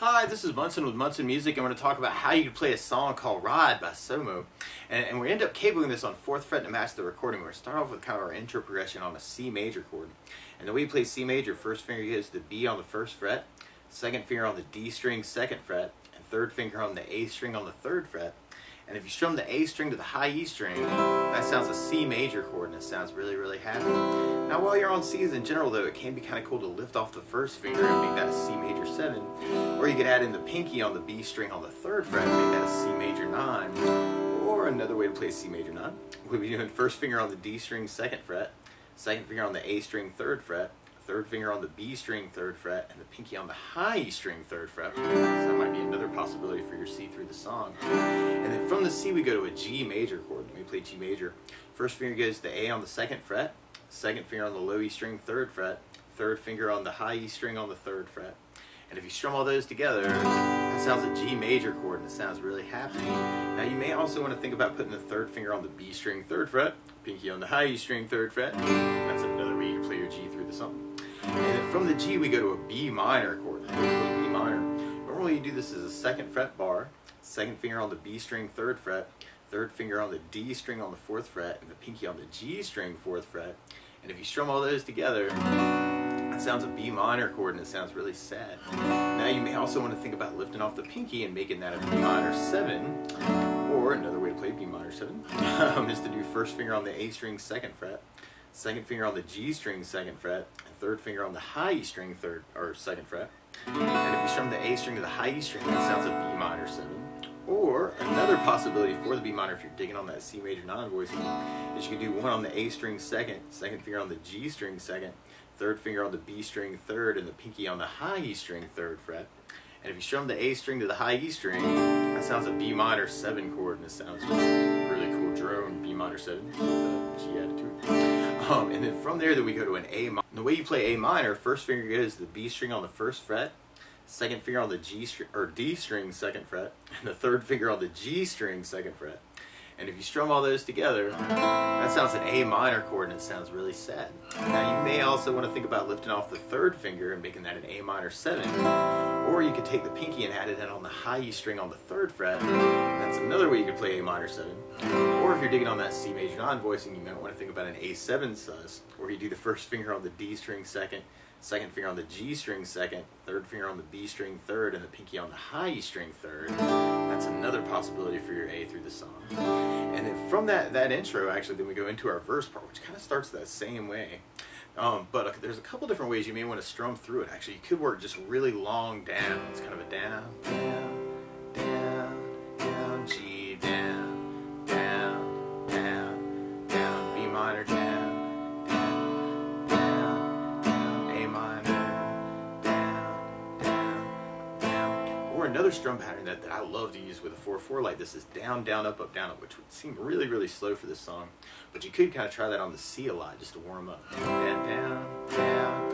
Hi, this is Munson with Munson Music. I'm going to talk about how you can play a song called Ride by SoMo. And we end up cabling this on 4th fret to match the recording. We're going to start off with kind of our intro progression on a C major chord. And the way you play C major, first finger goes to the B on the 1st fret, second finger on the D string 2nd fret, and third finger on the A string on the 3rd fret. And if you strum the A string to the high E string, that sounds a C major chord, and it sounds really, really happy. Now, while you're on C's in general, though, it can be kind of cool to lift off the 1st finger and make that a C major 7. Or you could add in the pinky on the B string on the 3rd fret and make that a C major 9. Or another way to play C major 9, we'd be doing 1st finger on the D string 2nd fret, 2nd finger on the A string 3rd fret, 3rd finger on the B string 3rd fret, and the pinky on the high E string 3rd fret. So that might be another possibility for your C through the song. And then from the C we go to a G major chord. Let me play G major. First finger goes to the A on the 2nd fret, second finger on the low E string 3rd fret, third finger on the high E string on the 3rd fret. And if you strum all those together, that sounds a G major chord, and it sounds really happy. Now you may also want to think about putting the 3rd finger on the B string 3rd fret, pinky on the high E string 3rd fret. That's another way you can play your G through the song. And then from the G we go to a B minor chord. B minor. Normally you do this as a 2nd fret bar, second finger on the B string 3rd fret, third finger on the D string on the 4th fret, and the pinky on the G string 4th fret. And if you strum all those together, it sounds a B minor chord, and it sounds really sad. Now you may also want to think about lifting off the pinky and making that a B minor 7. Or another way to play B minor 7 is to do 1st finger on the A string 2nd fret, second finger on the G string 2nd fret, and third finger on the high E string 2nd fret. And if you strum the A string to the high E string, that sounds a B minor 7. Or another possibility for the B minor, if you're digging on that C major 9 voicing, is you could do 1 on the A string 2nd, second finger on the G string 2nd, third finger on the B string 3rd, and the pinky on the high E string 3rd fret. And if you strum the A string to the high E string, that sounds a B minor 7 chord, and it sounds just really cool drone B minor 7 with a G added to it. And then from there, we go to an A minor. The way you play A minor, first finger goes to the B string on the 1st fret, second finger on the D string 2nd fret, and the third finger on the G string 2nd fret. And if you strum all those together, that sounds an A minor chord, and it sounds really sad. Now you may also want to think about lifting off the 3rd finger and making that an A minor 7. Or you could take the pinky and add it in on the high E string on the 3rd fret. That's another way you could play A minor 7. Or if you're digging on that C major 9 voicing, you might want to think about an A7 sus, where you do the 1st finger on the D string 2nd, second finger on the G string 2nd, third finger on the B string 3rd, and the pinky on the high E string 3rd. That's another possibility for your A through the song. And then from that intro, actually, then we go into our verse part, which kind of starts that same way. But there's a couple different ways you may want to strum through it. Actually, you could work just really long down. It's kind of a down, down, down, down, G, down, down, down, down, B minor, down, down, down, down, A minor, down, down, down. Or another strum pattern that I love to use with a 4/4 like this is down, down, up, which would seem really, really slow for this song. But you could kind of try that on the C a lot just to warm up. Down, down, down,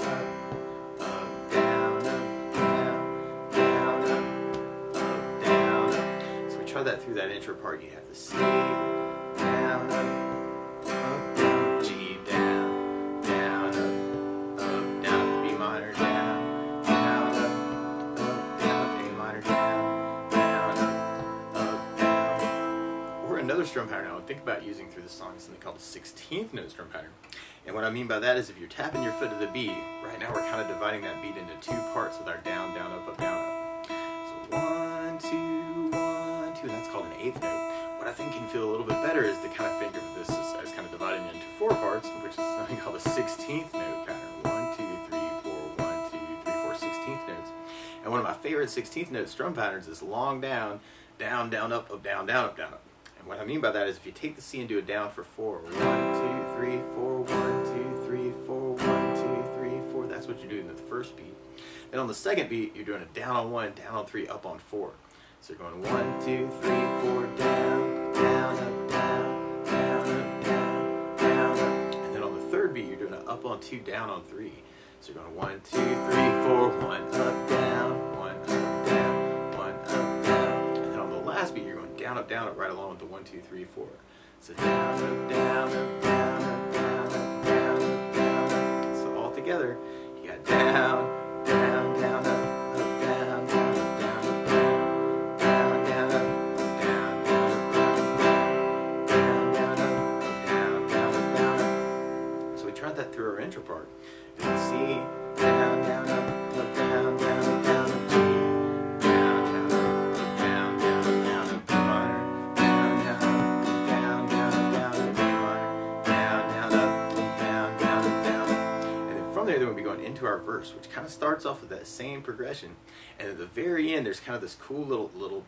up, down, up, down, down, up, down, up. So we try that through that intro part. You have the C, down, up, down, G, down, down, up, down, B minor, down, down, up, down, A minor, down, down, up, down. Or another strum pattern I would think about using through the song is something called a 16th note strum pattern. And what I mean by that is if you're tapping your foot to the beat, right now we're kind of dividing that beat into 2 parts with our down, down, up, down, up. So 1, 2, 1, 2, and that's called an 8th note. What I think can feel a little bit better is to kind of think of this as kind of dividing it into 4 parts, which is something called a 16th note pattern. 1, 2, 3, 4, 1, 2, 3, 4, 16th notes. And one of my favorite 16th note strum patterns is long down, down, down, up, down, down, up, down, up. And what I mean by that is if you take the C and do it down for 4, 1, 2, 3, 4, 1, 2, 3, 4, 1, 2, 3, 4, that's what you're doing in the first beat. Then on the second beat, you're doing a down on 1, down on 3, up on 4. So you're going 1, 2, 3, 4, down, down, up, down, down, up, down, down, up. And then on the third beat, you're doing an up on 2, down on 3. So you're going 1, 2, 3, 4, 1, up, down, 1, up, down, 1, up, down. And then on the last beat, you're going down, up, right along with the 1, 2, 3, 4. So down, up, down, up, down, up, down, up, down, up, down, up. So all together, you got down, down, down, up, down, down, verse, which kind of starts off with that same progression. And at the very end, there's kind of this cool little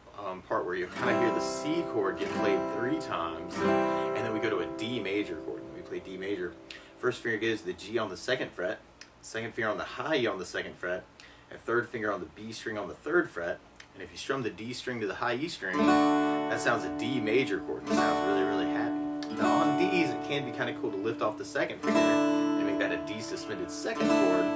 part where you kind of hear the C chord get played 3 times, and then we go to a D major chord. We play D major. First finger goes to the G on the 2nd fret, second finger on the high E on the 2nd fret, and third finger on the B string on the 3rd fret. And if you strum the D string to the high E string, that sounds a D major chord. It sounds really, really happy. Now on Ds, it can be kind of cool to lift off the 2nd finger and make that a D suspended 2nd chord.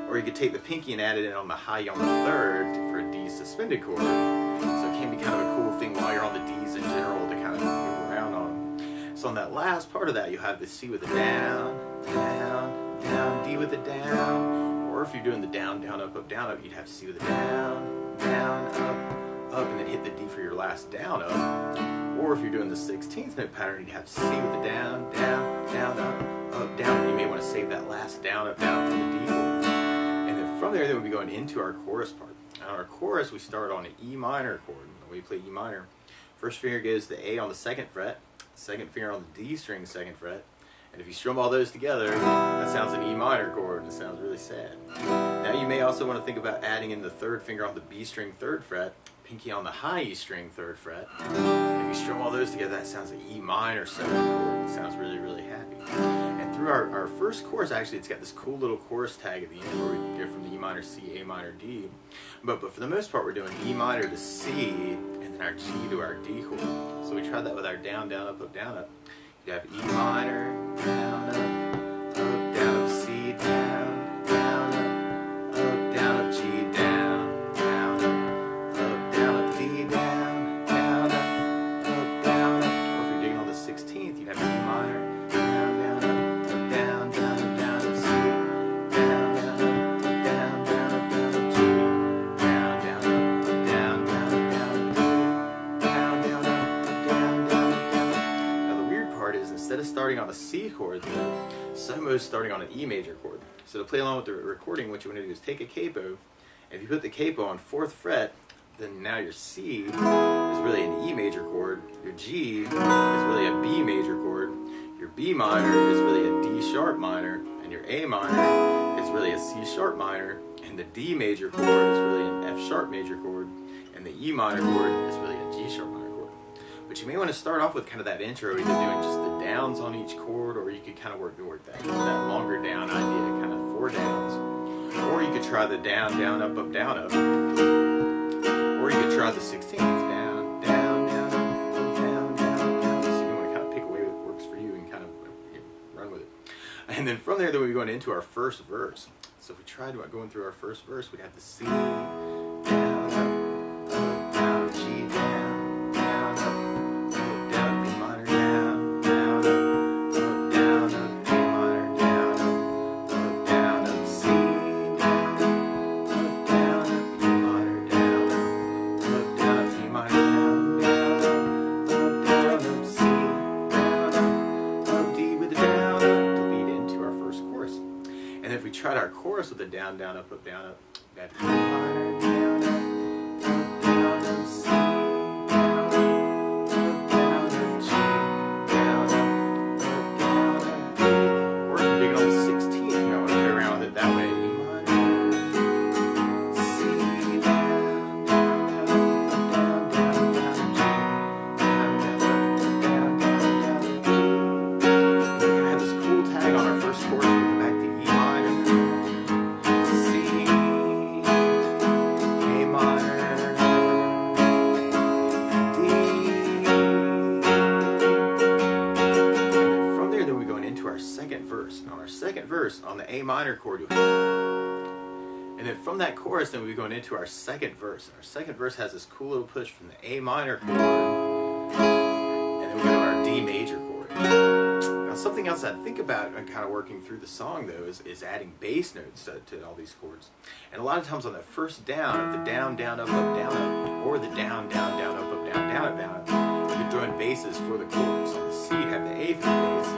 Or you could take the pinky and add it in on the high E on the 3rd for a D suspended chord. So it can be kind of a cool thing while you're on the Ds in general to kind of move around on them. So on that last part of that, you'll have the C with a down, down, down, D with a down. Or if you're doing the down, down, up, you'd have C with a down, down, up, and then hit the D for your last down, up. Or if you're doing the 16th note pattern, you'd have C with a down, down, down, up, down. And you may want to save that last down, up, down for the D chord. And then from there, we'll be going into our chorus part. On our chorus, we start on an E minor chord. We play E minor. First finger goes to the A on the 2nd fret, second finger on the D string 2nd fret. And if you strum all those together, that sounds an E minor chord, and it sounds really sad. Now you may also want to think about adding in the 3rd finger on the B string 3rd fret, pinky on the high E string 3rd fret. And if you strum all those together, that sounds an E minor 7th chord. It sounds really, really happy. And through our first chorus, actually, it's got this cool little chorus tag at the end where we can go from the E minor, C, A minor, D. But for the most part, we're doing E minor to C, and then our G to our D chord. So we tried that with our down, down, up, down, up. You have E minor, down, up, C, down, up, G, down, up, D, down, up. Or if you're digging on the 16th, you'd have E minor, down, up, C, down, up, G, down, instead of starting on a C chord, SoMo is starting on an E major chord. So to play along with the recording, what you want to do is take a capo, and if you put the capo on 4th fret, then now your C is really an E major chord, your G is really a B major chord, your B minor is really a D sharp minor, and your A minor is really a C sharp minor, and the D major chord is really an F sharp major chord, and the E minor chord is really a G sharp minor chord. But you may want to start off with kind of that intro, either doing just the downs on each chord, or you could kind of work that longer down idea, kind of 4 downs. Or you could try the down, down, up, down, up. Or you could try the 16th, down, down, down, up, down, down, down. So you want to kind of pick a way that works for you and kind of run with it. And then from there, we'll be going into our first verse. So if we tried going through our first verse, we'd have the C, down, up, down, G, down. Tried our chorus with the down, down, up, that E minor, down, up, down, up, C, down, up, G, down, up, D. Or if you're digging on the 16th, you might want to play around with it that way. E minor, C, down, We're going to have this cool tag on our first chorus. Second verse on the A minor chord, and then from that chorus, then we'll be going into our second verse. Our second verse has this cool little push from the A minor chord, and then we go to our D major chord. Now, something else I think about and kind of working through the song though is adding bass notes to all these chords. And a lot of times on that first down, the down, down, up, down, up, or the down, down, down, up, down, down, up, down, you can join basses for the chords. On the C, you have the A for the bass.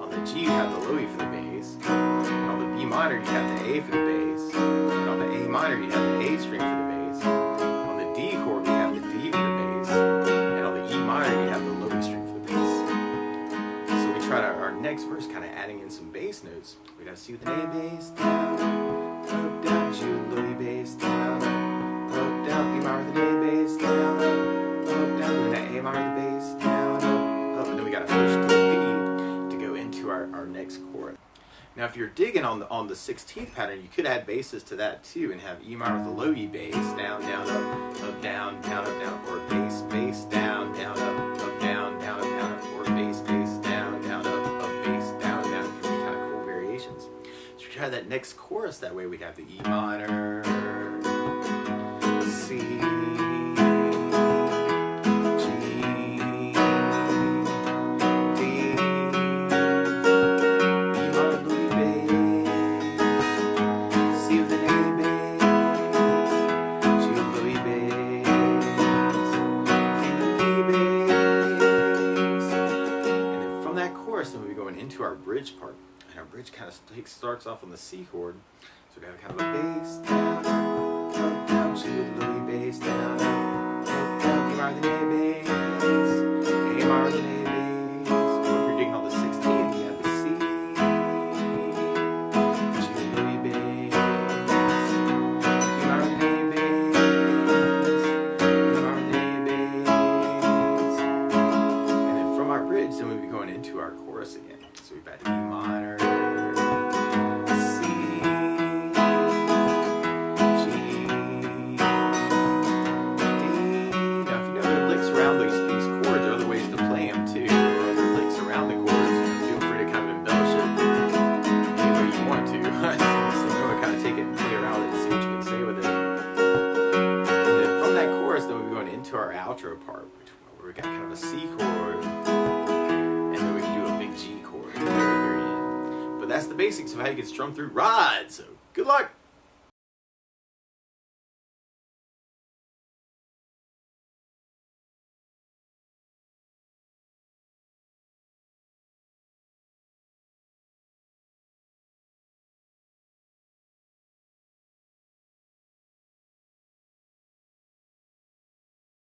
On the G, you have the low E for the bass. And on the B minor, you have the A for the bass. And on the A minor, you have the A string for the bass. On the D chord, you have the D for the bass. And on the E minor, you have the low E string for the bass. So we tried our next verse, kind of adding in some bass notes. We'd have C with an A bass, down, up, Now, if you're digging on the 16th pattern, you could add basses to that too, and have E minor with a low E bass, down, down, up, down, down, up, down, or bass, bass, down, down, up, down, down, up, down, up, or bass, bass, down, down, up, bass, down, down. It can be kind of cool variations. So we try that next chorus. That way, we'd have the E minor, C, into our bridge part, and our bridge kind of starts off on the C chord, so we have kind of a bass down, up, down, G with a low E bass down, up, down, B minor then A bass, A minor then A bass. Or if you're digging on the 16th, you have the C, G with a low E bass, B minor then A bass, B minor then A bass, and then from our bridge, then we'll be going into our chorus again. So we've got E minor, C, G, D. Now, if you know there are licks around these chords, or other ways to play them too, or other licks around the chords, feel free to kind of embellish it any way you want to. So you want to kind of take it and play around with it and see what you can say with it. And then from that chorus, then we'll be going into our outro part, where we got kind of a C chord, and then we can do a big G chord. Very, very end. But that's the basics of how you can strum through rods. So good luck.